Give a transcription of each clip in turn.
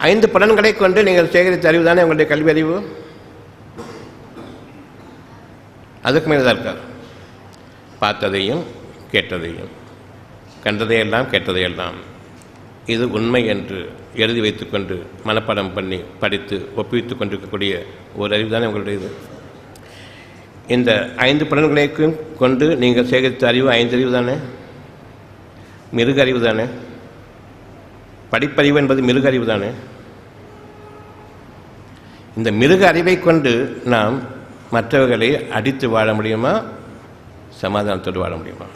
5 புலன்களை கொண்டு நீங்கள் சேகரித்த அறிவு தானே உங்களுடைய கல்வி அறிவு. அதுக்கு மேலே தான் இருக்கார். பார்த்ததையும் கேட்டதையும், கண்டதையெல்லாம் கேட்டதையெல்லாம் இது உண்மை என்று எழுதி வைத்துக்கொண்டு மனப்பாடம் பண்ணி படித்து ஒப்புவித்து கொண்டிருக்கக்கூடிய ஒரு அறிவு தானே உங்களுடைய இது. இந்த 5 புலன்களையும் கொண்டு நீங்கள் சேகரித்த அறிவு 5 அறிவு தானே, மிருக அறிவு தானே. படிப்பறிவு என்பது மிருக அறிவு தானே. இந்த மிருக அறிவை கொண்டு நாம் மற்றவர்களை அடித்து வாழ முடியுமா, சமாதானத்தோடு வாழ முடியுமா?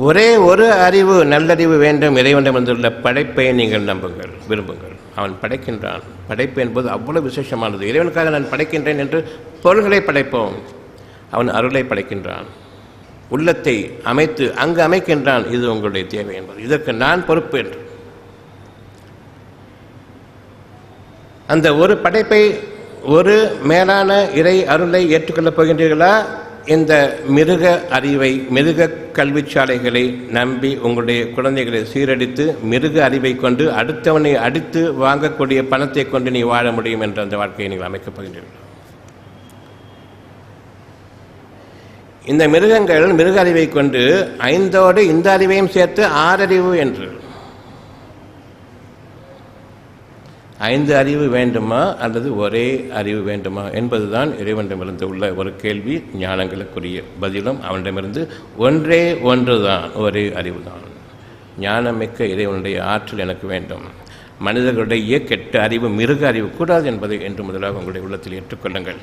ஒரே ஒரு அறிவு, நல்லறிவு வேண்டும். இறைவனிடம் வந்துள்ள படைப்பை நீங்கள் நம்புங்கள், விரும்புங்கள். அவன் படைக்கின்றான். படைப்பு என்பது அவ்வளவு விசேஷமானது. இறைவனுக்காக நான் படைக்கின்றேன் என்று பொருள்களை படைப்போம். அவன் அருளை படைக்கின்றான், உள்ளத்தை அமைத்து அங்கு அமைக்கின்றான். இது உங்களுடைய தேவை என்பது, இதற்கு நான் பொறுப்பு என்று. அந்த ஒரு படைப்பை, ஒரு மேலான இறை அருளை ஏற்றுக்கொள்ளப் போகின்றீர்களா? இந்த மிருக அறிவை, மிருக கல்விச்சாலைகளை நம்பி உங்களுடைய குழந்தைகளை சீரடித்து மிருக அறிவை கொண்டு அடுத்தவனை அடித்து வாங்கக்கூடிய பணத்தை கொண்டு நீ வாழ முடியும் என்ற அந்த வாழ்க்கையை நீங்கள் அமைக்கப் போகின்றீர்கள். இந்த மிருகங்கள் மிருக அறிவை கொண்டு 5ஓடு இந்த அறிவையும் சேர்த்து 6 அறிவு என்று. 5 அறிவு வேண்டுமா அல்லது ஒரே அறிவு வேண்டுமா என்பதுதான் இறைவனிடமிருந்து உள்ள ஒரு கேள்வி. ஞானங்களுக்குரிய பதிலும் அவனிடமிருந்து ஒன்றே ஒன்றுதான், ஒரே அறிவுதான். ஞானமிக்க இறைவனுடைய ஆற்றல் எனக்கு வேண்டும். மனிதர்களுடைய கெட்ட அறிவு, மிருக அறிவு கூடாது என்பதை என்று முதலாக உங்களுடைய உள்ளத்தில் ஏற்றுக்கொள்ளுங்கள்.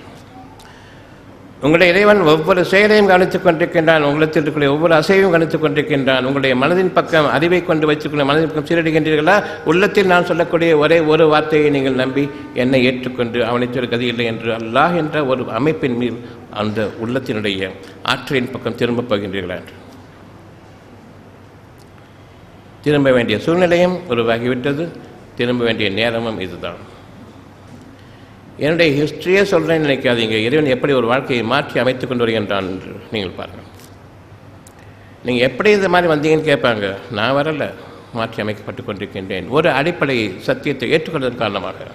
உங்களுடைய இறைவன் ஒவ்வொரு செயலையும் கவனித்துக் கொண்டிருக்கின்றான். உங்களுக்கு இருக்கக்கூடிய ஒவ்வொரு அசைவையும் கவனித்துக் கொண்டிருக்கின்றான். உங்களுடைய மனதின் பக்கம் அறிவை கொண்டு வைத்துக்கொள்ள மனதின் பக்கம் சீரடிக்கின்றீர்களா? உள்ளத்தில் நான் சொல்லக்கூடிய ஒரே ஒரு வார்த்தையை நீங்கள் நம்பி என்னை ஏற்றுக்கொண்டு அவனைச் ஒரு கதி இல்லை என்று அல்லாஹ் என்ற ஒரு அமைப்பின் மீது அந்த உள்ளத்தினுடைய ஆற்றலின் பக்கம் திரும்பப் போகின்றீர்களா என்று திரும்ப வேண்டிய சூழ்நிலையும் உருவாகிவிட்டது. திரும்ப வேண்டிய நேரமும் இதுதான். என்னுடைய ஹிஸ்ட்ரியே சொல்கிறேன்னு நினைக்காதீங்க. இறைவன் எப்படி ஒரு வாழ்க்கையை மாற்றி அமைத்து கொண்டு வருகின்றான் என்று நீங்கள் பாருங்கள். நீங்கள் எப்படி இந்த மாதிரி வந்தீங்கன்னு கேட்பாங்க. நான் வரலை, மாற்றி அமைக்கப்பட்டு கொண்டிருக்கின்றேன். ஒரு அடிப்படை சத்தியத்தை ஏற்றுக்கொண்டதன் காரணமாக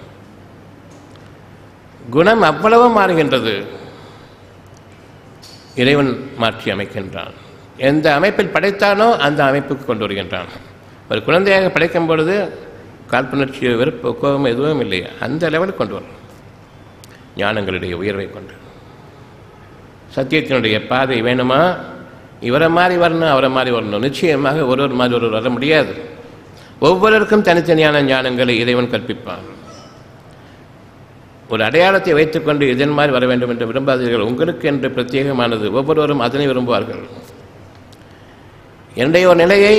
குணம் அவ்வளவு மாறுகின்றது. இறைவன் மாற்றி அமைக்கின்றான். எந்த அமைப்பில் படைத்தானோ அந்த அமைப்புக்கு கொண்டு வருகின்றான். ஒரு குழந்தையாக படைக்கும் பொழுது காழ்ப்புணர்ச்சியோ வெறுப்பு கோபம் எதுவும் இல்லை, அந்த லெவலுக்கு கொண்டு வரும். ஞானங்களுடைய உயர்வை கொண்டு சத்தியத்தினுடைய பாதை வேணுமா? இவரை மாதிரி வரணும், அவரை மாதிரி வரணும். நிச்சயமாக ஒருவர் மாதிரி ஒருவர் வர முடியாது. ஒவ்வொருவருக்கும் தனித்தனியான ஞானங்களை இறைவன் கற்பிப்பான். ஒரு அடையாளத்தை வைத்துக்கொண்டு இதன் மாதிரி வர வேண்டும் என்று விரும்பாதீர்கள். உங்களுக்கு என்று பிரத்யேகமானது. ஒவ்வொருவரும் அதனை விரும்புவார்கள். என்னுடைய ஒரு நிலையை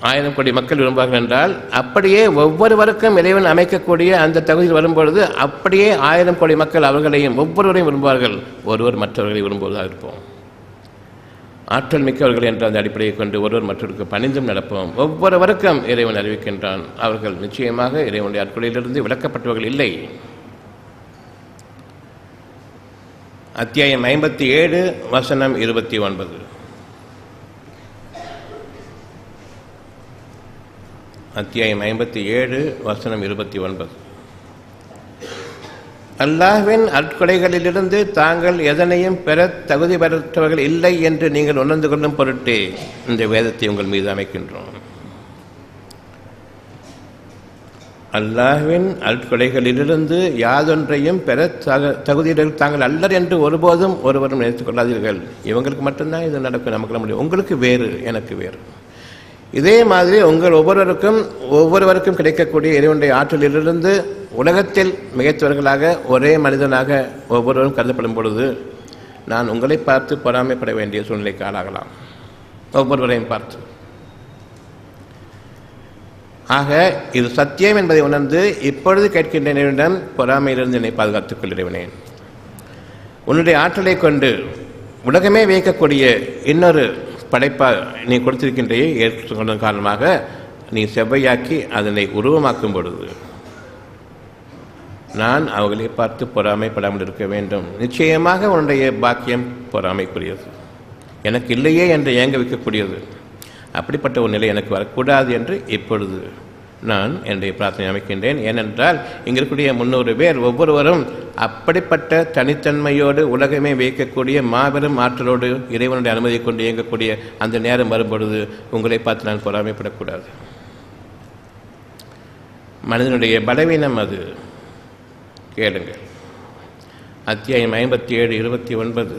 1000 கோடி மக்கள் விரும்புவார்கள் என்றால், அப்படியே ஒவ்வொருவருக்கும் இறைவன் அமைக்கக்கூடிய அந்த தகுதியில் வரும்பொழுது அப்படியே 1000 கோடி மக்கள் அவர்களையும் ஒவ்வொருவரையும் விரும்புவார்கள். ஒருவர் மற்றவர்களை விரும்புவதாக இருப்போம். ஆற்றல் மிக்கவர்கள் என்ற அந்த அடிப்படையை கொண்டு ஒருவர் மற்றவருக்கு பணிந்தும் நடப்போம். ஒவ்வொருவருக்கும் இறைவன் அறிவிக்கின்றான். அவர்கள் நிச்சயமாக இறைவனுடைய அற்கொலையிலிருந்து விலக்கப்பட்டவர்கள் இல்லை. அத்தியாயம் 57 வசனம் 29. அத்தியாயம் 57 வசனம் 29. அல்லாஹ்வின் அற்கொடைகளிலிருந்து தாங்கள் எதனையும் பெற தகுதி பெற்றவர்கள் இல்லை என்று நீங்கள் உணர்ந்து கொள்ளும் பொருட்டே இந்த வேதத்தை உங்கள் மீது அமைக்கின்றோம். அல்லாஹ்வின் அற்கொடைகளிலிருந்து யாதொன்றையும் பெற தகுதியிடல் தாங்கள் அல்லர் என்று ஒருபோதும் ஒருவரும் நினைத்துக் கொள்ளாதீர்கள். இவங்களுக்கு மட்டும்தான் இது நடக்கும், நமக்கு முடியும். உங்களுக்கு வேறு, எனக்கு வேறு. இதே மாதிரி உங்கள் ஒவ்வொருவருக்கும் கிடைக்கக்கூடிய இறைவனுடைய ஆற்றலிலிருந்து உலகத்தில் மிகைத்தவர்களாக ஒரே மனிதனாக ஒவ்வொருவரும் கருதப்படும் பொழுது நான் உங்களை பார்த்து பொறாமைப்பட வேண்டிய சூழ்நிலைக்கு ஆளாகலாம், ஒவ்வொருவரையும் பார்த்து. ஆக இது சத்தியம் என்பதை உணர்ந்து இப்பொழுது கேட்கின்ற இறைவனிடம் பொறாமையிலிருந்து என்னை பாதுகாத்துக் கொள்கிறேன். உன்னுடைய ஆற்றலை கொண்டு உலகமே வியக்கக்கூடிய இன்னொரு படைப்பாக நீ கொடுத்திருக்கின்றே ஏற்றுக்கொண்டதன் காரணமாக நீ செவ்வையாக்கி அதனை உருவமாக்கும் பொழுது நான் அவர்களை பார்த்து பொறாமைப்படாமல் இருக்க வேண்டும். நிச்சயமாக உன்னுடைய பாக்கியம் பொறாமைக்குரியது, எனக்கு இல்லையே என்று ஏங்க வைக்கக்கூடியது. அப்படிப்பட்ட ஒரு நிலை எனக்கு வரக்கூடாது என்று இப்பொழுது நான் என்னுடைய பிரார்த்தனை அமைக்கின்றேன். ஏனென்றால் இங்கே இருக்கக்கூடிய 300 பேர் ஒவ்வொருவரும் அப்படிப்பட்ட தனித்தன்மையோடு உலகமே வைக்கக்கூடிய மாபெரும் ஆற்றலோடு இறைவனுடைய அனுமதியை கொண்டு இயங்கக்கூடிய அந்த நேரம் வரும்பொழுது உங்களை பார்த்து நான் பொறாமைப்படக்கூடாது. மனிதனுடைய பலவீனம் அது. கேளுங்கள். அத்தியாயம் 57:29.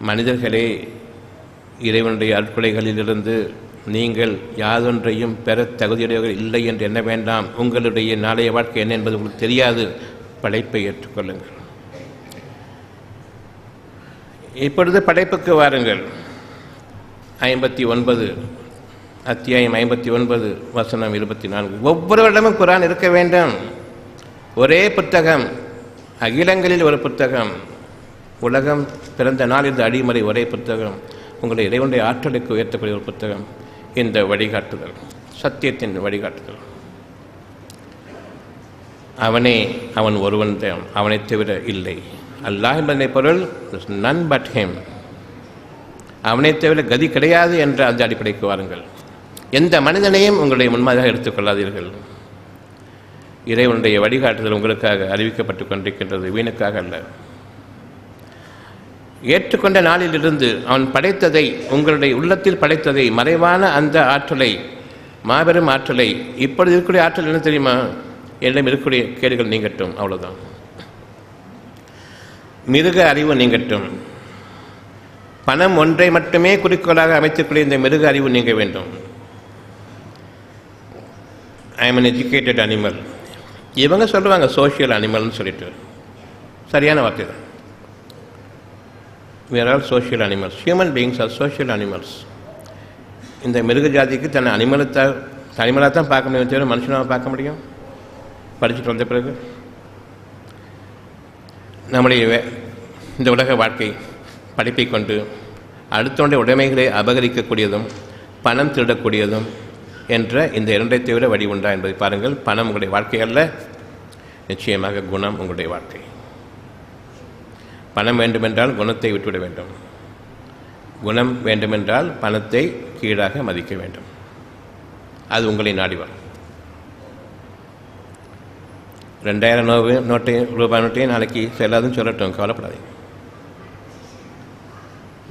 மனிதர்களே, இறைவனுடைய அற்கொலைகளிலிருந்து நீங்கள் யாதொன்றையும் பெற தகுதியுடையவர்கள் இல்லை என்று எண்ண வேண்டாம். உங்களுடைய நாளைய வாழ்க்கை என்ன என்பது உங்களுக்கு தெரியாது. படைப்பை ஏற்றுக்கொள்ளுங்கள். இப்பொழுது படைப்புக்கு வாருங்கள். 59 அத்தியாயம் 59 வசனம் 24. ஒவ்வொருவரிடமும் குர்ஆன் இருக்க வேண்டும். ஒரே புத்தகம், அகிலங்களில் ஒரு புத்தகம். உலகம் பிறந்த நாளில் அடிமறை ஒரே புத்தகம். உங்களுடைய இறைவனுடைய ஆற்றலுக்கு உயர்த்தக்கூடிய ஒரு புத்தகம். இந்த வழிகாட்டுதல், சத்தியத்தின் வழிகாட்டுதல். அவன் ஒருவன் தான், அவனை தவிர இல்லை. அல்லாஹ் என்பதனை பொருள் நன் பட் ஹிம், அவனை தவிர கதி கிடையாது என்ற அந்த அடிப்படைக்கு வாருங்கள். எந்த மனிதனையும் உங்களுடைய முன்மாதிரியாக எடுத்துக்கொள்ளாதீர்கள். இறைவனுடைய வழிகாட்டுதல் உங்களுக்காக அறிவிக்கப்பட்டு கொண்டிருக்கின்றது, வீணுக்காக அல்ல. ஏற்றுக்கொண்ட நாளிலிருந்து அவன் படைத்ததை, உங்களுடைய உள்ளத்தில் படைத்ததை, மறைவான அந்த ஆற்றலை, மாபெரும் ஆற்றலை, இப்பொழுது இருக்கக்கூடிய ஆற்றல் என்ன தெரியுமா? என்னிடம் இருக்கக்கூடிய கேடுகள் நீங்கட்டும், அவ்வளவுதான். மிருக அறிவு நீங்கட்டும். பணம் ஒன்றை மட்டுமே குறிக்கோளாக அமைத்துக்கூடிய இந்த மிருக அறிவு நீங்க வேண்டும். I am an educated animal. இவங்க சொல்லுவாங்க சோஷியல் அனிமல்னு சொல்லிட்டு. சரியான வார்த்தை தான். We are all social animals. Human beings are social animals. இந்த மிருக ஜாதிக்கு தன்னை அனிமலாக தான் பார்க்க முடியும், தவிர மனுஷனாக பார்க்க முடியும் படிச்சுட்டு வந்த பிறகு. நம்முடைய இந்த உலக வாழ்க்கை படிப்பை கொண்டு அடுத்தவனுடைய உடைமைகளை அபகரிக்கக்கூடியதும் பணம் திருடக்கூடியதும் என்ற இந்த இரண்டை தவிர வழி உண்டா என்பதை பாருங்கள். பணம் உங்களுடைய வாழ்க்கை அல்ல, நிச்சயமாக குணம் உங்களுடைய வாழ்க்கை. பணம் வேண்டுமென்றால் குணத்தை விட்டுவிட வேண்டும். குணம் வேண்டுமென்றால் பணத்தை கீழாக மதிக்க வேண்டும். அது உங்களை நாடி வரும். 2000 ரூபாய் நோட்டையும் நாளைக்கு செல்லாதுன்னு சொல்லட்டும், கவலைப்படாதீங்க.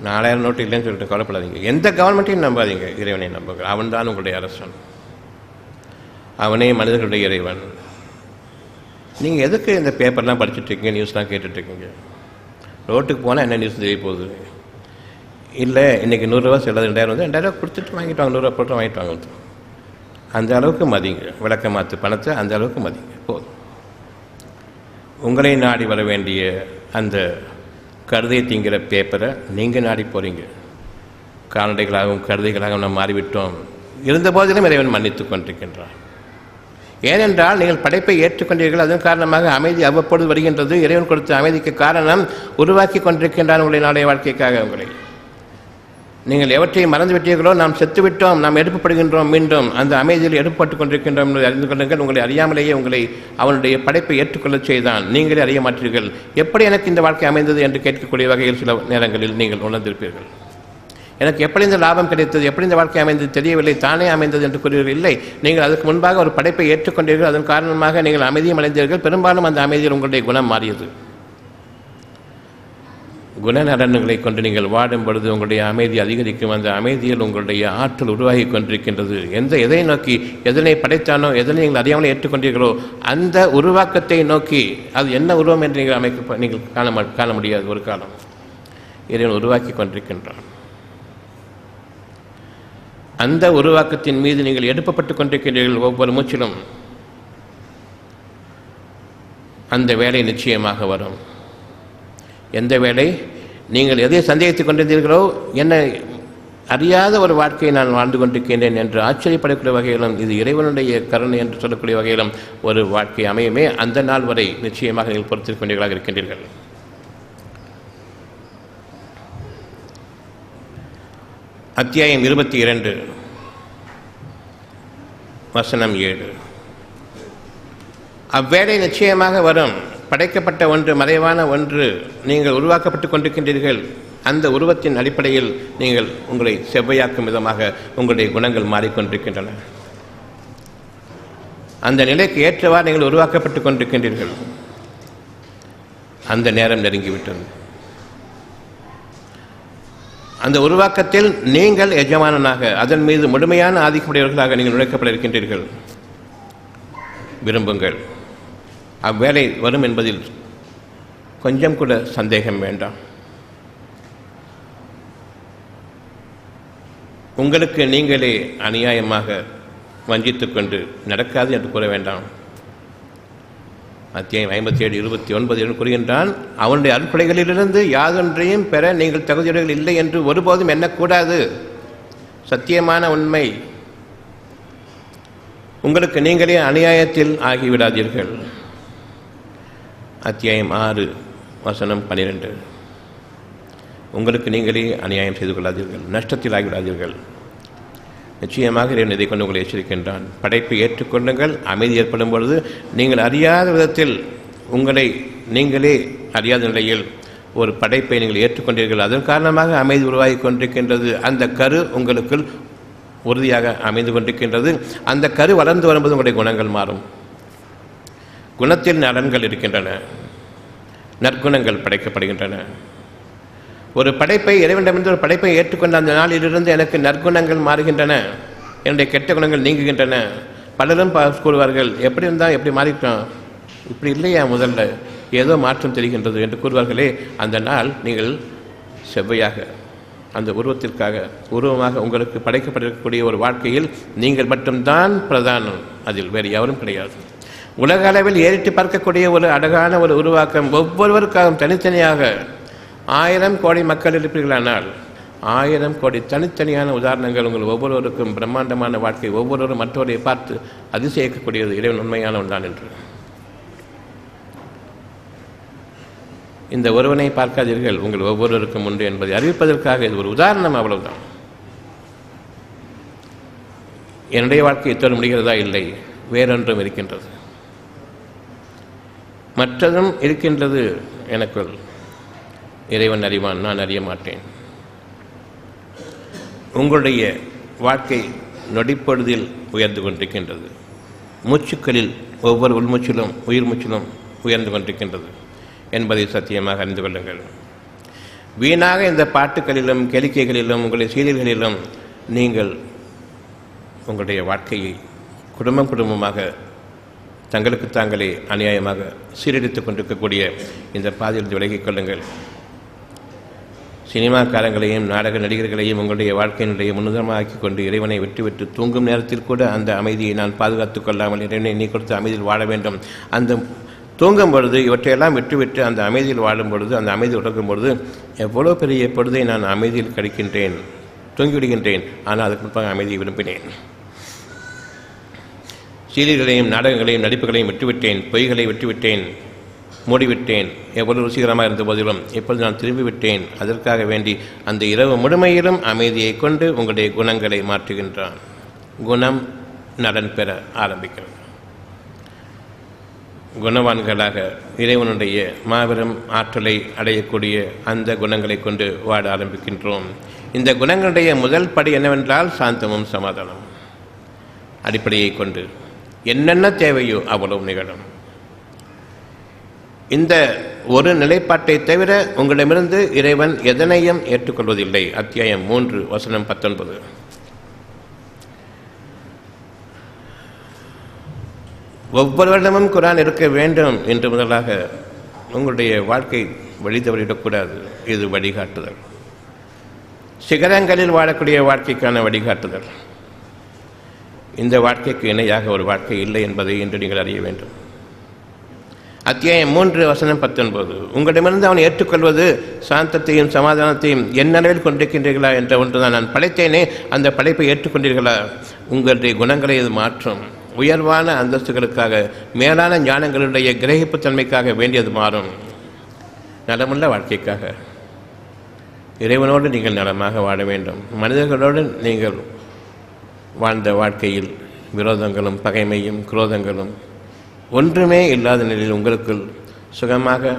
4000 நோட்டு இல்லைன்னு சொல்லிட்டு கவலைப்படாதீங்க. எந்த கவர்மெண்ட்டையும் நம்பாதீங்க, இறைவனை நம்புங்க. அவன் தான் உங்களுடைய அரசன், அவனே மனிதர்களுடைய இறைவன். நீங்கள் எதுக்கு இந்த பேப்பர்லாம் படிச்சுட்ருக்கீங்க, நியூஸ்லாம் கேட்டுட்ருக்கீங்க? ரோட்டுக்கு போனால் என்ன நியூஸ் தெரிய போகுது? இல்லை இன்றைக்கி 100 ரூபா செல்லாது, 2000 வந்து 2000 கொடுத்துட்டு வாங்கிட்டு வாங்க, 100 ரூபா போட்டு வாங்கிட்டு வாங்க. அந்த அளவுக்கு மதிங்க. விளக்க மாற்று பணத்தை அந்த அளவுக்கு மதிங்க, போதும். உங்களை நாடி வர வேண்டிய அந்த கருதை திங்கிற பேப்பரை நீங்கள் நாடி போகிறீங்க. கால்நடைகளாகவும் கருதைகளாகவும் நாம் மாறிவிட்டோம். இருந்த போதிலும் இறைவன் மன்னித்து கொண்டிருக்கின்றான். ஏனென்றால் நீங்கள் படைப்பை ஏற்றுக்கொண்டீர்கள். அதன் காரணமாக அமைதி அவ்வப்பொழுது வருகின்றது. இறைவன் கொடுத்த அமைதிக்கு காரணம் உருவாக்கி கொண்டிருக்கின்றான் உங்களுடைய நாளைய வாழ்க்கைக்காக. உங்களை நீங்கள் எவற்றை மறந்துவிட்டீர்களோ, நாம் செத்துவிட்டோம், நாம் எடுக்கப்படுகின்றோம், மீண்டும் அந்த அமைதியில் எடுக்கப்பட்டுக் கொண்டிருக்கின்றோம் என்பதை அறிந்து கொள்ளுங்கள். உங்களை அறியாமலேயே உங்களை அவனுடைய படைப்பை ஏற்றுக்கொள்ளச் செய்தான். நீங்களே அறிய மாற்றீர்கள். எப்படி எனக்கு இந்த வாழ்க்கை அமைந்தது என்று கேட்கக்கூடிய வகையில் சில நேரங்களில் நீங்கள் உணர்ந்திருப்பீர்கள். எனக்கு எப்படி இந்த லாபம் கிடைத்தது, எப்படி இந்த வாழ்க்கை அமைந்தது தெரியவில்லை, தானே அமைந்தது என்று கூறுவீர்கள். இல்லை, நீங்கள் அதற்கு முன்பாக ஒரு படைப்பை ஏற்றுக்கொண்டீர்கள். அதன் காரணமாக நீங்கள் அமைதியும் அடைந்தீர்கள். பெரும்பாலும் அந்த அமைதியில் உங்களுடைய குணம் மாறியது. குணநலன்களை கொண்டு நீங்கள் வாடும் பொழுது உங்களுடைய அமைதி அதிகரிக்கும். அந்த அமைதியில் உங்களுடைய ஆற்றல் உருவாகி கொண்டிருக்கின்றது. எதை நோக்கி எதனை படைத்தானோ, எதனை நீங்கள் அறியாமலே ஏற்றுக்கொண்டீர்களோ அந்த உருவாக்கத்தை நோக்கி, அது என்ன உருவம் என்று நீங்கள் காண முடியாது. ஒரு காலம் இறைவன் உருவாக்கி கொண்டிருக்கின்றான். அந்த உருவாக்கத்தின் மீது நீங்கள் எடுப்பப்பட்டு கொண்டிருக்கின்றீர்கள். ஒவ்வொரு மூச்சிலும் அந்த வேலை நிச்சயமாக வரும். எந்த வேலை? நீங்கள் எதை சந்தேகித்துக் கொண்டிருந்தீர்களோ, என்ன அறியாத ஒரு வாழ்க்கையை நான் வாழ்ந்து கொண்டிருக்கின்றேன் என்று ஆச்சரியப்படக்கூடிய வகையிலும், இது இறைவனுடைய கருணை என்று சொல்லக்கூடிய வகையிலும் ஒரு வாழ்க்கை அமையுமே, அந்த நாள் வரை நிச்சயமாக நீங்கள் பொறுத்திருக்க வேண்டியவர்களாக இருக்கின்றீர்கள். அத்தியாயம் 22 வசனம் 7. அவ்வேளை நிச்சயமாக வரும். படைக்கப்பட்ட ஒன்று, மறைவான ஒன்று, நீங்கள் உருவாக்கப்பட்டுக் கொண்டிருக்கின்றீர்கள். அந்த உருவத்தின் அடிப்படையில் நீங்கள் உங்களை செவ்வையாக்கும் விதமாக உங்களுடைய குணங்கள் மாறிக்கொண்டிருக்கின்றன. அந்த நிலைக்கு ஏற்றவாறு நீங்கள் உருவாக்கப்பட்டுக் கொண்டிருக்கின்றீர்கள். அந்த நேரம் நெருங்கிவிட்டது. அந்த உருவாக்கத்தில் நீங்கள் எஜமானனாக, அதன் மீது முழுமையான ஆதிக்கமுடையவர்களாக நீங்கள் நுழைக்கப்பட இருக்கின்றீர்கள். விரும்புங்கள், அவ்வேளை வரும் என்பதில் கொஞ்சம் கூட சந்தேகம் வேண்டாம். உங்களுக்கு நீங்களே அநியாயமாக வஞ்சித்துக் கொண்டு நடக்காது என்று கூற வேண்டாம். அத்தியாயம் 57:29 கூறுகின்றான், அவனுடைய அருட்கொடைகளிலிருந்து யாதொன்றையும் பெற நீங்கள் தகுதியுடையவர்கள் இல்லை என்று ஒருபோதும் எண்ணக்கூடாது. சத்தியமான உண்மை. உங்களுக்கு நீங்களே அநியாயத்தில் ஆகிவிடாதீர்கள். அத்தியாயம் 6:12 உங்களுக்கு நீங்களே அநியாயம் செய்து கொள்ளாதீர்கள், நஷ்டத்தில் ஆகிவிடாதீர்கள். நிச்சயமாக இறைவன் இதை கொண்டு உங்களை எச்சரிக்கின்றான். படைப்பை ஏற்றுக்கொள்ளுங்கள். அமைதி ஏற்படும் பொழுது நீங்கள் அறியாத விதத்தில் உங்களை நீங்களே அறியாத நிலையில் ஒரு படைப்பை நீங்கள் ஏற்றுக்கொண்டீர்கள். அதன் காரணமாக அமைதி உருவாகி கொண்டிருக்கின்றது. அந்த கரு உங்களுக்குள் உறுதியாக அமைந்து கொண்டிருக்கின்றது. அந்த கரு வளர்ந்து வரும்போது உங்களுடைய குணங்கள் மாறும். குணத்தில் நலன்கள் இருக்கின்றன, நற்குணங்கள் படைக்கப்படுகின்றன. ஒரு படைப்பை, இறைவனிடமிருந்து ஒரு படைப்பை ஏற்றுக்கொண்ட அந்த நாளிலிருந்து எனக்கு நற்குணங்கள் மாறுகின்றன, என்னுடைய கெட்ட குணங்கள் நீங்குகின்றன. பலரும் கூறுவார்கள், எப்படி இருந்தால் எப்படி மாறிட்டோம், இப்படி இல்லையா, முதல்ல ஏதோ மாற்றம் தெரிகின்றது என்று கூறுவார்களே. அந்த நாள் நீங்கள் செவ்வையாக அந்த உருவத்திற்காக உருவமாக உங்களுக்கு படைக்கப்பட்டிருக்கக்கூடிய ஒரு வாழ்க்கையில் நீங்கள் மட்டும்தான் பிரதானம், அதில் வேறு யாரும் கிடையாது. உலக அளவில் ஏறிட்டு பார்க்கக்கூடிய ஒரு அழகான ஒரு உருவாக்கம் ஒவ்வொருவருக்காகவும் தனித்தனியாக 1000 கோடி மக்கள் இருப்பீர்களானால் 1000 கோடி தனித்தனியான உதாரணங்கள் உங்கள் ஒவ்வொருவருக்கும் பிரம்மாண்டமான வாழ்க்கை, ஒவ்வொருவரும் மற்றவரை பார்த்து அதிசயிக்கக்கூடியது இறைவன் உண்மையானவன் தான் என்று. இந்த ஒருவனை பார்க்காதீர்கள், உங்கள் ஒவ்வொருவருக்கும் உண்டு என்பதை அறிவிப்பதற்காக இது ஒரு உதாரணம், அவ்வளவுதான். என்னுடைய வாழ்க்கை இத்தோடு முடிகிறதா? இல்லை, வேறொன்றும் இருக்கின்றது, மற்றதும் இருக்கின்றது. எனக்குள் இறைவன் அறிவான், நான் அறிய மாட்டேன். உங்களுடைய வாழ்க்கை நொடிப்பொழுதில் உயர்ந்து கொண்டிருக்கின்றது. மூச்சுக்களில் ஒவ்வொரு உள்மூச்சிலும் உயிர் மூச்சிலும் உயர்ந்து கொண்டிருக்கின்றது என்பதை சத்தியமாக அறிந்து கொள்ளுங்கள். வீணாக இந்த பாட்டுகளிலும் கேளிக்கைகளிலும் உங்களுடைய சீரியல்களிலும் நீங்கள் உங்களுடைய வாழ்க்கையை குடும்பமாக தங்களுக்கு தாங்களே அநியாயமாக சீரழித்துக் கொண்டிருக்கக்கூடிய இந்த பாதையில் விலகிக் கொள்ளுங்கள். சினிமாக்காரங்களையும் நாடக நடிகர்களையும் உங்களுடைய வாழ்க்கையினுடைய முன்னுதாரணமாக்கி கொண்டு இறைவனை விட்டுவிட்டு தூங்கும் நேரத்தில் கூட அந்த அமைதியை நான் பாதுகாத்துக் கொள்ளாமல் இறைவனை நீ கொடுத்த அமைதியில் வாழ வேண்டும். அந்த தூங்கும் பொழுது இவற்றையெல்லாம் விட்டுவிட்டு அந்த அமைதியில் வாழும் பொழுது, அந்த அமைதி உடக்கும் பொழுது எவ்வளோ பெரிய பொழுதை நான் அமைதியில் கழிக்கின்றேன், தூங்கிவிடுகின்றேன். ஆனால் அதுக்கு முன்பாக அமைதியை விரும்பினேன். சீரியல்களையும் நாடகங்களையும் நடிப்புகளையும் விட்டுவிட்டேன், பொய்களை விட்டுவிட்டேன், மூடிவிட்டேன். எவ்வளவு ருசிகரமாக இருந்த போதிலும் இப்பொழுது நான் திரும்பிவிட்டேன். அதற்காக வேண்டி அந்த இரவு முழுமையிலும் அமைதியை கொண்டு உங்களுடைய குணங்களை மாற்றுகின்றான். குணம் நலன் பெற ஆரம்பிக்கிறது. குணவான்களாக இறைவனுடைய மாபெரும் ஆற்றலை அடையக்கூடிய அந்த குணங்களை கொண்டு வாழ ஆரம்பிக்கின்றோம். இந்த குணங்களுடைய முதல் படி என்னவென்றால் சாந்தமும் சமாதானம். அடிப்படையை கொண்டு என்னென்ன தேவையோ அவ்வளவு நிகழும். இந்த ஒரு நிலைப்பாட்டை தவிர உங்களிடமிருந்து இறைவன் எதனையும் ஏற்றுக்கொள்வதில்லை. அத்தியாயம் 3:19. ஒவ்வொருவரிடமும் குர்ஆன் இருக்க வேண்டும் என்று முதலாக உங்களுடைய வாழ்க்கை வழி தவறிவிடக்கூடாது. இது வழிகாட்டுதல், சிகரங்களில் வாழக்கூடிய வாழ்க்கைக்கான வழிகாட்டுதல். இந்த வாழ்க்கைக்கு இணையாக ஒரு வாழ்க்கை இல்லை என்பதை இன்று நீங்கள் அறிய வேண்டும். அத்தியாயம் 3:19. உங்களிடமிருந்து அவன் ஏற்றுக்கொள்வது சாந்தத்தையும் சமாதானத்தையும் என்னளவில் கொண்டிருக்கின்றீர்களா என்ற ஒன்றுதான். நான் படைத்தேனே, அந்த படைப்பை ஏற்றுக்கொண்டீர்களா? உங்களுடைய குணங்களை இது மாற்றும். உயர்வான அந்தஸ்துகளுக்காக, மேலான ஞானங்களுடைய கிரகிப்புத்தன்மைக்காக வேண்டியது மாறும். நலமுள்ள வாழ்க்கைக்காக இறைவனோடு நீங்கள் நலமாக வாழ வேண்டும். மனிதர்களோடு நீங்கள் வாழ்ந்த வாழ்க்கையில் விரோதங்களும் பகைமையும் குரோதங்களும் ஒன்றுமே இல்லாத நிலையில் உங்களுக்குள் சுகமாக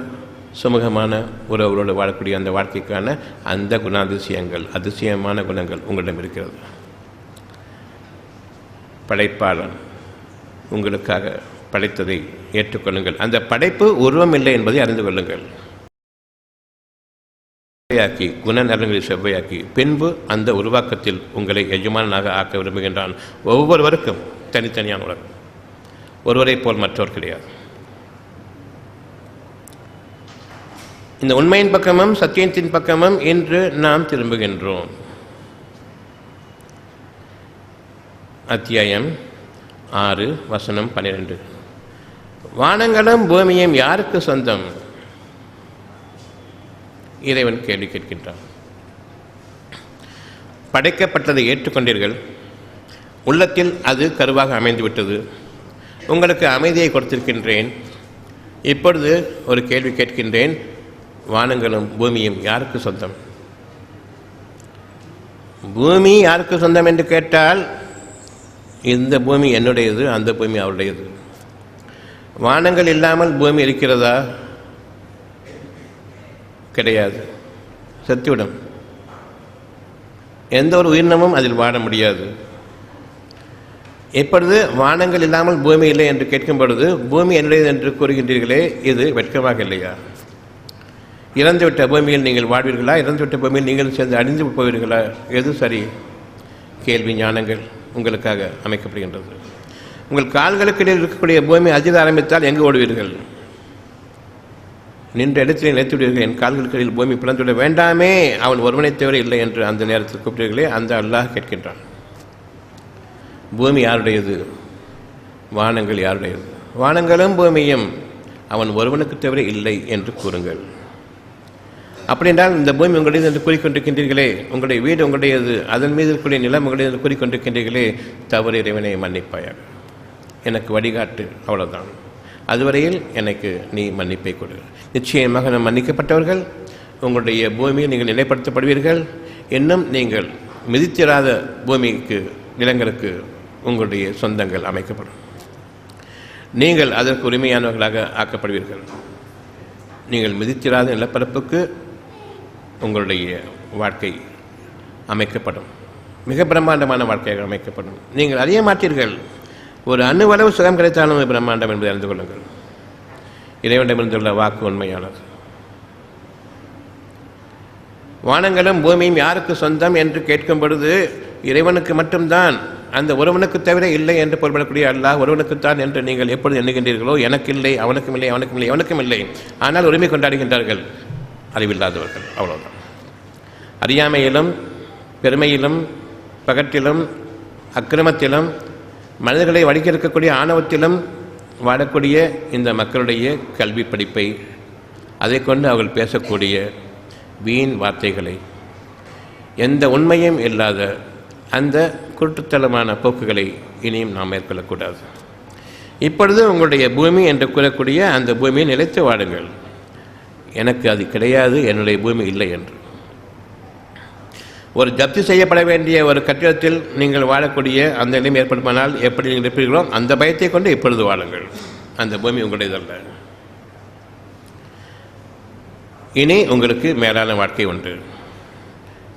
சுமூகமான உறவுகளோடு வாழக்கூடிய அந்த வாழ்க்கைக்கான அந்த குணாதிசயங்கள், அதிசயமான குணங்கள் உங்களிடம் இருக்கிறது. படைப்பாளன் உங்களுக்காக படைத்ததை ஏற்றுக்கொள்ளுங்கள். அந்த படைப்பு உருவம் இல்லை என்பதை அறிந்து கொள்ளுங்கள். செவ்வையாக்கி, குணநலன்களை செவ்வையாக்கி, பின்பு அந்த உருவாக்கத்தில் உங்களை எஜமானனாக ஆக்க விரும்புகின்றான். ஒவ்வொருவருக்கும் தனித்தனியான உலகம், ஒருவரை போல் மற்றவர் கிடையாது. இந்த உண்மையின் பக்கமும் சத்தியத்தின் பக்கமும் இன்று நாம் திரும்புகின்றோம். அத்தியாயம் 6 வசனம் 12. வானங்களும் பூமியும் யாருக்கு சொந்தம்? இறைவன் கேள்வி கேட்கின்றான். படைக்கப்பட்டதை ஏற்றுக்கொண்டீர்கள், உள்ளத்தில் அது கருவாக அமைந்துவிட்டது, உங்களுக்கு அமைதியை கொடுத்திருக்கின்றேன். இப்பொழுது ஒரு கேள்வி கேட்கின்றேன், வானங்களும் பூமியும் யாருக்கு சொந்தம்? பூமி யாருக்கு சொந்தம் என்று கேட்டால், இந்த பூமி என்னுடையது, அந்த பூமி அவருடையது. வானங்கள் இல்லாமல் பூமி இருக்கிறதா? கிடையாது, செத்துவிடும். எந்த ஒரு உயிரினமும் அதில் வாழ முடியாது. இப்பொழுது வானங்கள் இல்லாமல் பூமி இல்லை என்று கேட்கும் பொழுது, பூமி என்னுடையது என்று கூறுகின்றீர்களே, இது வெட்கமாக இல்லையா? இறந்துவிட்ட பூமியில் நீங்கள் வாழ்வீர்களா? இறந்துவிட்ட பூமியில் நீங்கள் சேர்ந்து அழிந்து போவீர்களா? எது சரி? கேள்வி ஞானங்கள் உங்களுக்காக அமைக்கப்படுகின்றது. உங்கள் கால்களுக்கு இடையில் இருக்கக்கூடிய பூமி அதிர ஆரம்பித்தால் எங்கு ஓடுவீர்கள்? நின்ற இடத்திலே நினைத்துவிடுவீர்கள், என் கால்களுக்கு இடையில் பூமி பிளந்துவிட வேண்டாமே, அவன் ஒருவனை தவிர இல்லை என்று அந்த நேரத்தில் கூப்பிட்டீர்களே, அந்த அல்லாஹ் கேட்கின்றான். பூமி யாருடையது? வானங்கள் யாருடையது? வானங்களும் பூமியும் அவன் ஒருவனுக்கு தவிர இல்லை என்று கூறுங்கள். அப்படி என்றால் இந்த பூமி உங்களுடையது என்று கூறிக்கொண்டிருக்கின்றீர்களே, உங்களுடைய வீடு உங்களுடையது, அதன் மீது இருக்கக்கூடிய நிலம் உங்களுடையது என்று கூறிக்கொண்டிருக்கின்றீர்களே, தவறு இறைவனை மன்னிப்பாயாக, எனக்கு வழிகாட்டு, அவ்வளவுதான். அதுவரையில் எனக்கு நீ மன்னிப்பை கொடு. நிச்சயமாக நாம் மன்னிக்கப்பட்டவர்கள். உங்களுடைய பூமியை நீங்கள் நிலைப்படுத்தப்படுவீர்கள். இன்னும் நீங்கள் மிதித்திராத பூமிக்கு, நிலங்களுக்கு உங்களுடைய சொந்தங்கள் அமைக்கப்படும். நீங்கள் அதற்கு உரிமையானவர்களாக ஆக்கப்படுவீர்கள். நீங்கள் மிதித்திராத நிலப்பரப்புக்கு உங்களுடைய வாழ்க்கை அமைக்கப்படும். மிக பிரம்மாண்டமான வாழ்க்கையாக அமைக்கப்படும். நீங்கள் அறிய மாட்டீர்கள். ஒரு அணுவளவு சுகம் கிடைத்தாலும் பிரம்மாண்டம் என்பதை அறிந்து கொள்ளுங்கள். இறைவனிடமிருந்துள்ள வாக்கு உண்மையானது. வானங்களும் பூமியும் யாருக்கு சொந்தம் என்று கேட்கும் பொழுது, இறைவனுக்கு மட்டும்தான், அந்த ஒருவனுக்கு தவிர இல்லை என்று பொருள்படக்கூடிய அல்லாஹ் ஒருவனுக்குத்தான் என்று நீங்கள் எப்பொழுது எண்ணுகின்றீர்களோ, எனக்கு இல்லை, அவனுக்கும் இல்லை, அவனுக்கும் இல்லை, அவனுக்கும் இல்லை, ஆனால் உரிமை கொண்டாடுகின்றார்கள் அறிவில்லாதவர்கள். அவ்வளவுதான். அறியாமையிலும் பெருமையிலும் பகட்டிலும் அக்கிரமத்திலும் மனிதர்களை வடிக்கெடுக்கக்கூடிய ஆணவத்திலும் வாழக்கூடிய இந்த மக்களுடைய கல்வி படிப்பை, அதை கொண்டு அவர்கள் பேசக்கூடிய வீண் வார்த்தைகளை, எந்த உண்மையும் இல்லாத அந்த குருட்டுத்தனமான போக்குகளை இனியும் நாம் மேற்கொள்ளக்கூடாது. இப்பொழுது உங்களுடைய பூமி என்று கூறக்கூடிய அந்த பூமியை நிலைத்து வாடுங்கள். எனக்கு அது கிடையாது, என்னுடைய பூமி இல்லை என்று. ஒரு ஜப்தி செய்யப்பட வேண்டிய ஒரு கட்டிடத்தில் நீங்கள் வாழக்கூடிய அந்த நிலைமை ஏற்படுமானால் எப்படி நீங்கள் இருப்பீர்களோ அந்த பயத்தை கொண்டு இப்பொழுது வாழுங்கள். அந்த பூமி உங்களுடையதல்ல. இனி உங்களுக்கு மேலான வாழ்க்கை உண்டு.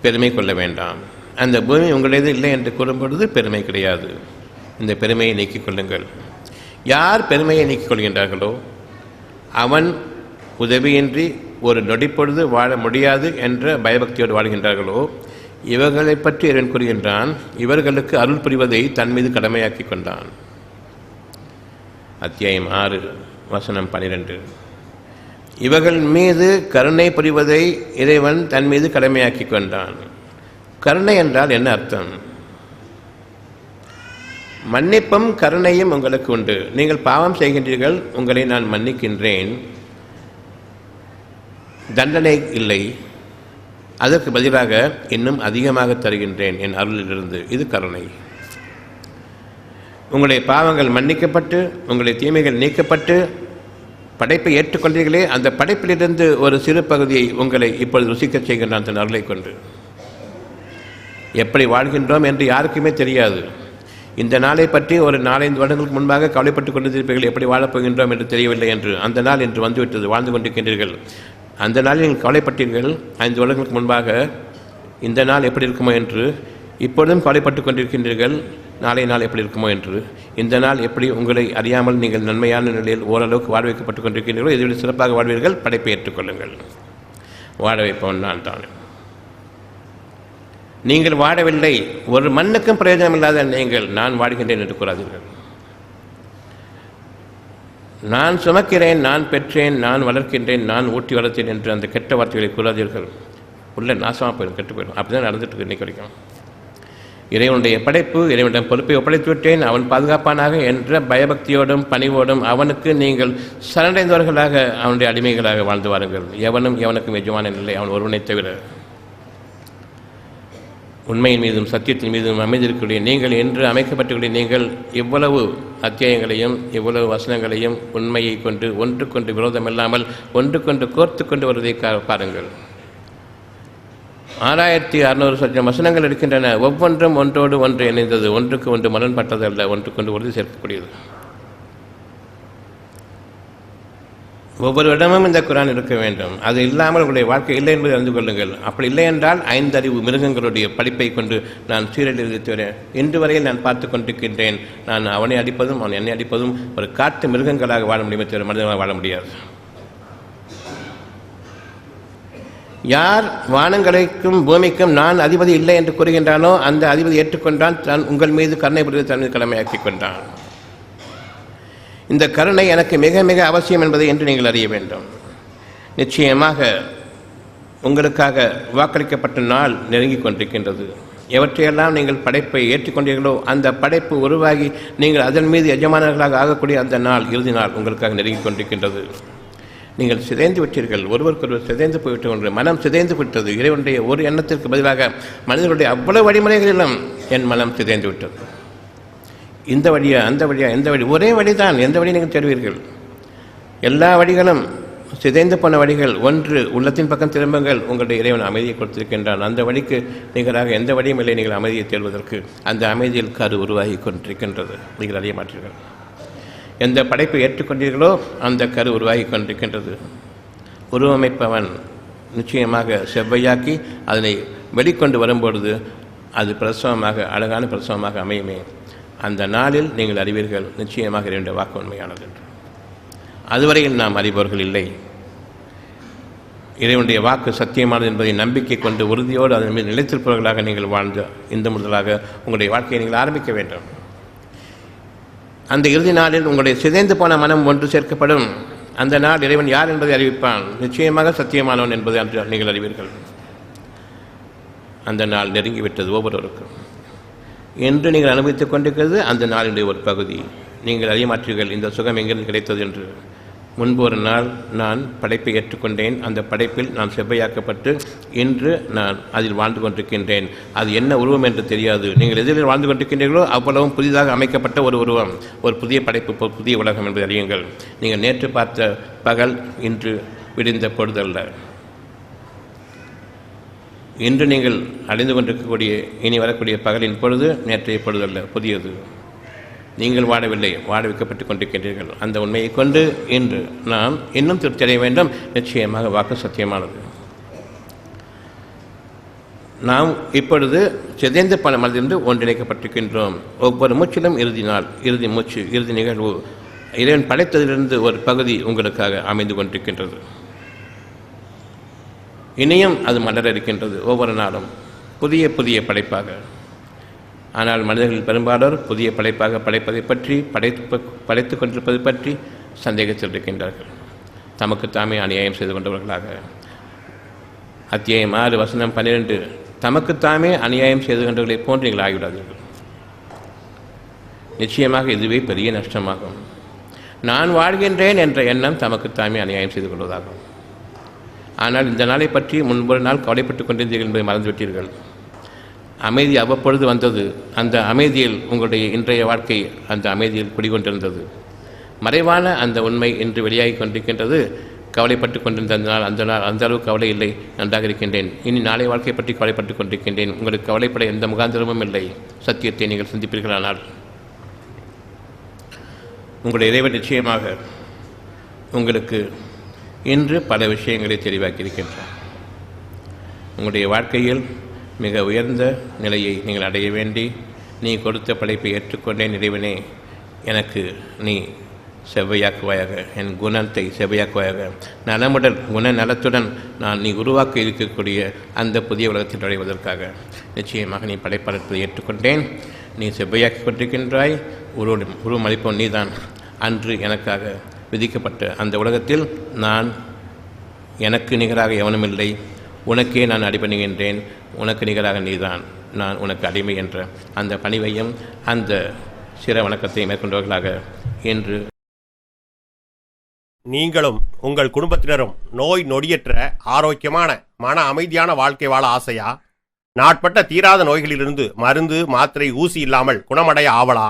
பெருமை கொள்ள வேண்டாம். அந்த பூமி உங்களுடையது இல்லை என்று கூறும்பொழுது பெருமை கிடையாது. இந்த பெருமையை நீக்கிக் கொள்ளுங்கள். யார் பெருமையை நீக்கிக் கொள்கின்றார்களோ, அவன் உதவியின்றி ஒரு நொடிப்பொழுது வாழ முடியாது என்ற பயபக்தியோடு வாழ்கின்றார்களோ, இவர்களை பற்றி இறைவன் கூறுகின்றான், இவர்களுக்கு அருள் புரிவதை தன் மீது கடமையாக்கி கொண்டான். அத்தியாயம் 6 வசனம் 12. இவர்கள் மீது கருணை புரிவதை இறைவன் தன் மீது கடமையாக்கி கொண்டான். கருணை என்றால் என்ன அர்த்தம்? மன்னிப்பும் கருணையும் உங்களுக்கு உண்டு. நீங்கள் பாவம் செய்கின்றீர்கள், உங்களை நான் மன்னிக்கின்றேன், தண்டனை இல்லை, அதற்கு பதிலாக இன்னும் அதிகமாக தருகின்றேன் என் அருளிலிருந்து. இது கருணை. உங்களுடைய பாவங்கள் மன்னிக்கப்பட்டு, உங்களுடைய தீமைகள் நீக்கப்பட்டு, படைப்பை ஏற்றுக்கொண்டீர்களே, அந்த படைப்பிலிருந்து ஒரு சிறு பகுதியை உங்களை இப்பொழுது ருசிக்கச் செய்கின்றான் தன் அருளை கொண்டு. எப்படி வாழ்கின்றோம் என்று யாருக்குமே தெரியாது. இந்த நாளை பற்றி ஒரு 4-5 வருடங்களுக்கு முன்பாக கவலைப்பட்டுக் கொண்டிருப்பீர்கள், எப்படி வாழப்போகின்றோம் என்று தெரியவில்லை என்று. அந்த நாள் இன்று வந்துவிட்டது, வாழ்ந்து கொண்டிருக்கின்றீர்கள். அந்த நாளில் நீங்கள் கவலைப்பட்டீர்கள் 5 வருடங்களுக்கு முன்பாக, இந்த நாள் எப்படி இருக்குமோ என்று. இப்பொழுதும் கவலைப்பட்டுக் கொண்டிருக்கின்றீர்கள், நாளை நாள் எப்படி இருக்குமோ என்று. இந்த நாள் எப்படி உங்களை அறியாமல் நீங்கள் நன்மையான நிலையில் ஓரளவுக்கு வாழ வைக்கப்பட்டுக் கொண்டிருக்கின்றீர்களோ, இதைவிட சிறப்பாக வாழ்வீர்கள். படைப்பை ஏற்றுக்கொள்ளுங்கள். வாழ வைப்பவன் நான் தான். நீங்கள் வாழவில்லை, ஒரு மண்ணுக்கும் பிரயோஜனம் இல்லாத நீங்கள் நான் வாடுகின்றேன் என்று கூறாதீர்கள். நான் சுமக்கிறேன், நான் பெற்றேன், நான் வளர்க்கின்றேன், நான் ஊட்டி வளர்த்தேன் என்று அந்த கெட்ட வார்த்தைகளை கூறாதீர்கள். உள்ள நாசமாக போயிடும், கெட்டு போயிடும். அப்படி தான் நடந்துட்டு இருக்கு இன்னைக்கு வரைக்கும். இறைவனுடைய படைப்பு, இறைவனிடம் பொறுப்பை ஒப்படைத்து விட்டேன், அவன் பாதுகாப்பானாக என்ற பயபக்தியோடும் பணிவோடும் அவனுக்கு நீங்கள் சரணடைந்தவர்களாக, அவனுடைய அடிமைகளாக வாழ்ந்து வாருங்கள். எவனும் எவனுக்கும் எஜமானன் இல்லை, அவன் ஒருவனை தவிர. உண்மையின் மீதும் சத்தியத்தின் மீதும் அமைந்திருக்கக்கூடிய நீங்கள், என்று அமைக்கப்பட்டுள்ள நீங்கள், இவ்வளவு அத்தியாயங்களையும் இவ்வளவு வசனங்களையும் உண்மையை கொண்டு ஒன்றுக்கொண்டு விரோதமில்லாமல் ஒன்றுக்கொண்டு கோர்த்து கொண்டு வருவதை பாருங்கள். 6600 சட்டம் வசனங்கள் இருக்கின்றன. ஒவ்வொன்றும் ஒன்றோடு ஒன்று இணைந்தது, ஒன்றுக்கு ஒன்று முரண்பட்டது அல்ல, ஒன்றுக்கொண்டு உறுதி சேர்க்கக்கூடியது. ஒவ்வொரு இடமும் இந்த குரான் இருக்க வேண்டும். அது இல்லாமல் உங்களுடைய வாழ்க்கை இல்லை என்பதை அறிந்து கொள்ளுங்கள். அப்படி இல்லை என்றால் 5 அறிவு மிருகங்களுடைய படிப்பை கொண்டு நான் சீரழித்து வரேன். இன்று வரையில் நான் பார்த்து கொண்டிருக்கின்றேன். நான் அவனை அடிப்பதும் அவன் என்னை அடிப்பதும் ஒரு காட்டு மிருகங்களாக வாழ முடியுமே தவிர மனிதனாக வாழ முடியாது. யார் வானங்களுக்கும் பூமிக்கும் நான் அதிபதி இல்லை என்று கூறுகின்றானோ, அந்த அதிபதி ஏற்றுக்கொண்டான், தான் உங்கள் மீது கருணை புரிந்து தன் கடமையாக்கி கொண்டான். இந்த கருணை எனக்கு மிக மிக அவசியம் என்பதை என்று நீங்கள் அறிய வேண்டும். நிச்சயமாக உங்களுக்காக வாக்களிக்கப்பட்ட நாள் நெருங்கி கொண்டிருக்கின்றது. எவற்றையெல்லாம் நீங்கள் படைப்பை ஏற்றுக்கொண்டீர்களோ, அந்த படைப்பு உருவாகி நீங்கள் அதன் மீது எஜமானர்களாக ஆகக்கூடிய அந்த நாள், இறுதி நாள் உங்களுக்காக நெருங்கி கொண்டிருக்கின்றது. நீங்கள் சிதைந்து விட்டீர்கள், ஒருவருக்கொருவர் சிதைந்து போய்விட்டு ஒன்று மனம் சிதைந்து விட்டது. இறைவனுடைய ஒரு எண்ணத்திற்கு பதிலாக மனிதர்களுடைய அவ்வளவு வழிமுறைகளிலும் என் மனம் சிதைந்து விட்டது. இந்த வழியா அந்த வழியா, எந்த வழி, ஒரே வழிதான், எந்த வழி நீங்கள் தேடுவீர்கள்? எல்லா வழிகளும் சிதைந்து போன வழிகள். ஒன்று, உள்ளத்தின் பக்கம் திரும்புங்கள், உங்களுடைய இறைவன் அமைதியை கொடுத்திருக்கின்றான். அந்த வழிக்கு நிகராக எந்த வழியும் இல்லை நீங்கள் அமைதியை தேடுவதற்கு. அந்த அமைதியில் கரு உருவாகி கொண்டிருக்கின்றது, நீங்கள் அறிய மாட்டீர்கள். எந்த படைப்பை ஏற்றுக்கொண்டீர்களோ அந்த கரு உருவாகி கொண்டிருக்கின்றது. உருவமைப்பவன் நிச்சயமாக செவ்வையாக்கி அதனை வெளிக்கொண்டு வரும்பொழுது அது பிரசவமாக, அழகான பிரசவமாக அமையுமே. அந்த நாளில் நீங்கள் அறிவீர்கள், நிச்சயமாக இரண்டு வாக்கு உண்மையானது என்று. அதுவரையில் நாம் அறிபவர்கள் இல்லை. இறைவனுடைய வாக்கு சத்தியமானது என்பதை நம்பிக்கை கொண்டு உறுதியோடு அதன் மீது நிலைத்திருப்பவர்களாக நீங்கள் வாழ்ந்த இந்த முதலாக உங்களுடைய வாழ்க்கையை நீங்கள் ஆரம்பிக்க வேண்டும். அந்த இறுதி நாளில் உங்களுடைய சிதைந்து போன மனம் ஒன்று சேர்க்கப்படும். அந்த நாள் இறைவன் யார் என்பதை அறிவிப்பான். நிச்சயமாக சத்தியமானவன் என்பதை நீங்கள் அறிவீர்கள். அந்த நாள் நெருங்கிவிட்டது ஒவ்வொருவருக்கும். என்று நீங்கள் அனுபவித்துக் கொண்டிருக்கிறது அந்த நாளினுடைய ஒரு பகுதி. நீங்கள் அறிய மாற்றீர்கள் இந்த சுகம் எங்கிருந்து கிடைத்தது என்று. முன்பு ஒரு நாள் நான் படைப்பை ஏற்றுக்கொண்டேன். அந்த படைப்பில் நான் செவ்வையாக்கப்பட்டு இன்று நான் அதில் வாழ்ந்து கொண்டிருக்கின்றேன். அது என்ன உருவம் என்று தெரியாது. நீங்கள் எதிரில் வாழ்ந்து கொண்டிருக்கின்றீர்களோ அவ்வளவும் புதிதாக அமைக்கப்பட்ட ஒரு உருவம், ஒரு புதிய படைப்பு, புதிய உலகம் என்பதை அறியுங்கள். நீங்கள் நேற்று பார்த்த பகல் இன்று விடிந்த பொழுதல்ல. இன்று நீங்கள் அடைந்து கொண்டிருக்கக்கூடிய இனி வரக்கூடிய பகலின் பொழுது நேற்றைய பொழுதல்ல, புதியது. நீங்கள் வாழவில்லை, வாழ வைக்கப்பட்டுக் கொண்டிருக்கின்றீர்கள். அந்த உண்மையை கொண்டு இன்று நாம் இன்னும் திருப்தி அடைய வேண்டும். நிச்சயமாக வாக்கு சத்தியமானது. நாம் இப்பொழுது சிதைந்த பல மனதிலிருந்து ஒன்றிணைக்கப்பட்டிருக்கின்றோம். ஒவ்வொரு மூச்சிலும் இறுதி நாள், இறுதி மூச்சு, இறுதி நிகழ்வு இறைவன் படைத்ததிலிருந்து ஒரு பகுதி உங்களுக்காக அமைந்து கொண்டிருக்கின்றது. இனியும் அது மலர இருக்கின்றது. ஒவ்வொரு நாளும் புதிய புதிய படைப்பாக. ஆனால் மனிதர்கள் பெரும்பாலோர் புதிய படைப்பாக படைப்பதை பற்றி, படைத்து கொண்டிருப்பதை பற்றி சந்தேகத்தில் இருக்கின்றார்கள். தமக்கு தாமே அநியாயம் செய்து கொண்டவர்களாக. அத்தியாயம் 6 வசனம் 12, தமக்குத்தாமே அநியாயம் செய்து கொண்டவர்களை போன்று நீங்கள் ஆகிவிடாதீர்கள். நிச்சயமாக இதுவே பெரிய நஷ்டமாகும். நான் வாழ்கின்றேன் என்ற எண்ணம் தமக்குத்தாமே அநியாயம் செய்து கொள்வதாகும். ஆனால் இந்த நாளை பற்றி முன்பொரு நாள் கவலைப்பட்டுக் கொண்டிருந்தீர்கள் என்பதை மறந்துவிட்டீர்கள். அமைதி அவ்வப்பொழுது வந்தது. அந்த அமைதியில் உங்களுடைய இன்றைய வாழ்க்கை அந்த அமைதியில் குடிகொண்டிருந்தது. மறைவான அந்த உண்மை இன்று வெளியாகி கொண்டிருக்கின்றது. கவலைப்பட்டு கொண்டிருந்த அந்த அளவு கவலை இல்லை, நன்றாக இருக்கின்றேன். இனி நாளை வாழ்க்கை பற்றி கவலைப்பட்டுக் கொண்டிருக்கின்றேன். உங்களுக்கு கவலைப்பட எந்த முகாந்திரமும் இல்லை. சத்தியத்தை நீங்கள் சிந்திப்பீர்களானால் உங்களுடைய இறைவன் நிச்சயமாக உங்களுக்கு இன்று பல விஷயங்களை தெளிவாக்கியிருக்கின்றார். உங்களுடைய வாழ்க்கையில் மிக உயர்ந்த நிலையை நீங்கள் அடைய வேண்டி நீ கொடுத்த படைப்பை ஏற்றுக்கொண்டேன் இறைவனே, எனக்கு நீ செவ்வையாக்குவாயாக, என் குணத்தை செவ்வையாக்குவாயாக, நலமுடன் குண நலத்துடன் நான் நீ உருவாக்க இருக்கக்கூடிய அந்த புதிய உலகத்தில் நுழைவதற்காக நிச்சயமாக நீ படைப்படைப்பதை ஏற்றுக்கொண்டேன். நீ செவ்வையாக்கி கொண்டிருக்கின்றாய், உருவமளிப்போம் நீதான். அன்று எனக்காக விதிக்கப்பட்ட அந்த உலகத்தில் நான் எனக்கு நிகராக எவனுமில்லை, உனக்கே நான் அடிபணிகின்றேன், உனக்கு நிகராக நீதான், நான் உனக்கு அடிமை என்ற அந்த பணிவையும் அந்த சிற வணக்கத்தை மேற்கொண்டவர்களாக இன்று நீங்களும் உங்கள் குடும்பத்தினரும் நோய் நொடியற்ற ஆரோக்கியமான மன அமைதியான வாழ்க்கை வாழ ஆசையா? நாட்பட்ட தீராத நோய்களிலிருந்து மருந்து மாத்திரை ஊசி இல்லாமல் குணமடைய ஆவலா?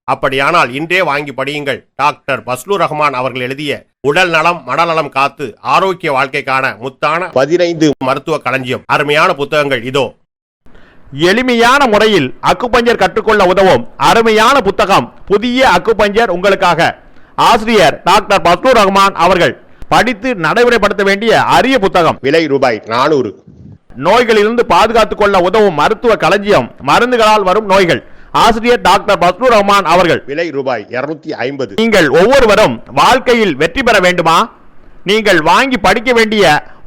அப்படியானால் இன்றே வாங்கி படியுங்கள் டாக்டர் பஸ்லூர் ரஹ்மான் அவர்கள் எழுதிய உடல் நலம் மனநலம் காத்து ஆரோக்கிய வாழ்க்கைக்கான முத்தான 15 மருத்துவ களஞ்சியம். அருமையான புத்தகங்கள் இதோ. எளிமையான முறையில் அக்குபஞ்சர் கற்றுக்கொள்ள உதவும் அருமையான புத்தகம் புதிய அக்குபஞ்சர் உங்களுக்காக. ஆசிரியர் டாக்டர் பஸ்லூர் ரஹ்மான் அவர்கள். படித்து நடைமுறைப்படுத்த வேண்டிய அரிய புத்தகம். விலை ரூபாய் 400. நோய்களிலிருந்து பாதுகாத்துக் கொள்ள உதவும் மருத்துவ களஞ்சியம். மருந்துகளால் வரும் நோய்கள். ஆசிரியர் டாக்டர் பஸ்லூர் ரஹ்மான் அவர்கள். விலை ரூபாய் 250. நீங்கள் ஒவ்வொருவரும் வாழ்க்கையில் வெற்றி பெற வேண்டுமா? நீங்கள் வாங்கி படிக்க வேண்டிய,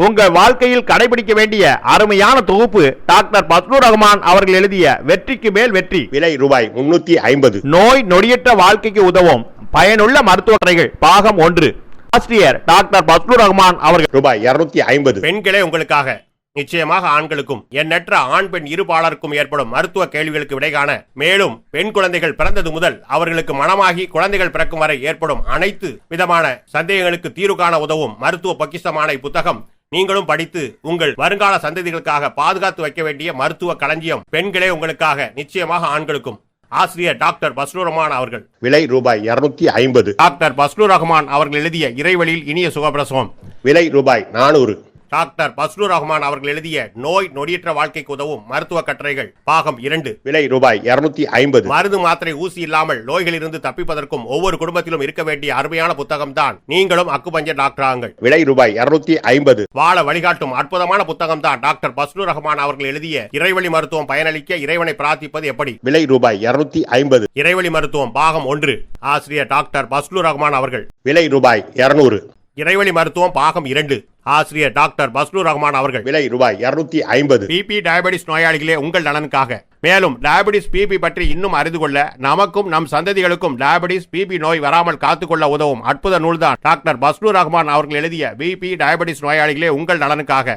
உங்கள் வாழ்க்கையில் கடைபிடிக்க வேண்டிய அருமையான தொகுப்பு டாக்டர் பஸ்லூர் ரஹ்மான் அவர்கள் எழுதிய வெற்றிக்கு மேல் வெற்றி. விலை ரூபாய் 350. நோய் நொடியற்ற வாழ்க்கைக்கு உதவும் பயனுள்ள மருத்துவ கதைகள் பாகம் 1. ஆசிரியர் டாக்டர் பஸ்லூர் ரஹ்மான் அவர்கள். ரூபாய் 250. பெண்களே உங்களுக்காக, நிச்சயமாக ஆண்களுக்கும் எண்ணற்ற ஆண் பெண் இருபாலருக்கும் ஏற்படும் மருத்துவ கேள்விகளுக்கு விடை காண, மேலும் பெண் குழந்தைகள் பிறந்தது முதல் அவர்களுக்கு மனமாகி குழந்தைகள் பிறக்கும் வரை ஏற்படும் அனைத்து விதமான சந்தேகங்களுக்கு தீர்வு காண உதவும் மருத்துவ பொக்கிஷமான இப்புத்தகம் நீங்களும் படித்து உங்கள் வருங்கால சந்ததிகளுக்காக பாதுகாத்து வைக்க வேண்டிய மருத்துவ களஞ்சியம். பெண்களே உங்களுக்காக, நிச்சயமாக ஆண்களுக்கும். ஆசிரியர் டாக்டர் பஸ்லூர் ரஹ்மான் அவர்கள். விலை ரூபாய் 250. டாக்டர் பஸ்லூர் ரஹ்மான் அவர்கள் எழுதிய இறைவழியில் இனிய சுகப்பிரசவம். விலை ரூபாய் 400. டாக்டர் பஸ்லூர் ரஹ்மான் அவர்கள் எழுதிய நோய் நொடியற்ற வாழ்க்கைக்கு உதவும் மருத்துவ கட்டுரைகள் பாகம் 2. விலை ரூபாய் 250. மருந்து மாத்திரை ஊசி இல்லாமல் நோய்களிலிருந்து தப்பிப்பதற்கும் ஒவ்வொரு குடும்பத்திலும் இருக்க வேண்டிய அருமையான புத்தகம் தான் நீங்களும் அக்குபஞ்சர் டாக்டர் ஆங்கள். விலை ரூபாய் 250. வாழ வழிகாட்டும் அற்புதமான புத்தகம் தான் டாக்டர் பஸ்லூர் ரஹ்மான் அவர்கள் எழுதிய இறைவழி மருத்துவம் பயனளிக்க இறைவனை பிரார்த்திப்பது எப்படி. விலை ரூபாய் 250. இறைவழி மருத்துவம் பாகம் 1. ஆசிரியர் டாக்டர் பஸ்லூர் ரஹ்மான் அவர்கள். விலை ரூபாய் 200. இறைவழி மருத்துவம் பாகம் 2. ஆசிரியர் டாக்டர் பஸ்லூர் ரஹ்மான் அவர்கள். விலை ரூபாய் 250. பிபி டயபெட்டிஸ் நோயாளிகளே உங்கள் நலனுக்காக. மேலும் டயபெட்டிஸ் பிபி பற்றி இன்னும் அறிந்து கொள்ள, நமக்கும் நம் சந்ததிகளுக்கும் டயபெட்டிஸ் பிபி நோய் வராமல் காத்துக்கொள்ள உதவும் அற்புத நூல்தான் டாக்டர் பஸ்லூர் ரஹ்மான் அவர்கள் எழுதிய பிபி டயபெட்டிஸ் நோயாளிகளே உங்கள் நலனுக்காக.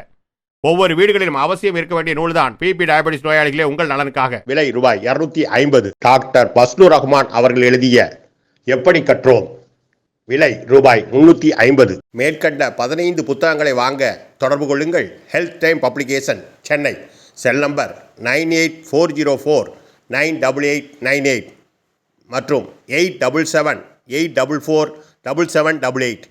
ஒவ்வொரு வீடுகளிலும் அவசியம் இருக்க வேண்டிய நூல்தான் பிபி டயபெட்டிஸ் நோயாளிகளே உங்கள் நலனுக்காக. விலை ரூபாய் 250. டாக்டர் பஸ்லூர் ரஹ்மான் அவர்கள் எழுதிய எப்படி கற்றோம். விலை ரூபாய் 350. மேற்கண்ட 15 புத்தகங்களை வாங்க தொடர்பு கொள்ளுங்கள். Health time publication, Chennai. Cell number 9840498898 மற்றும் 87784477788.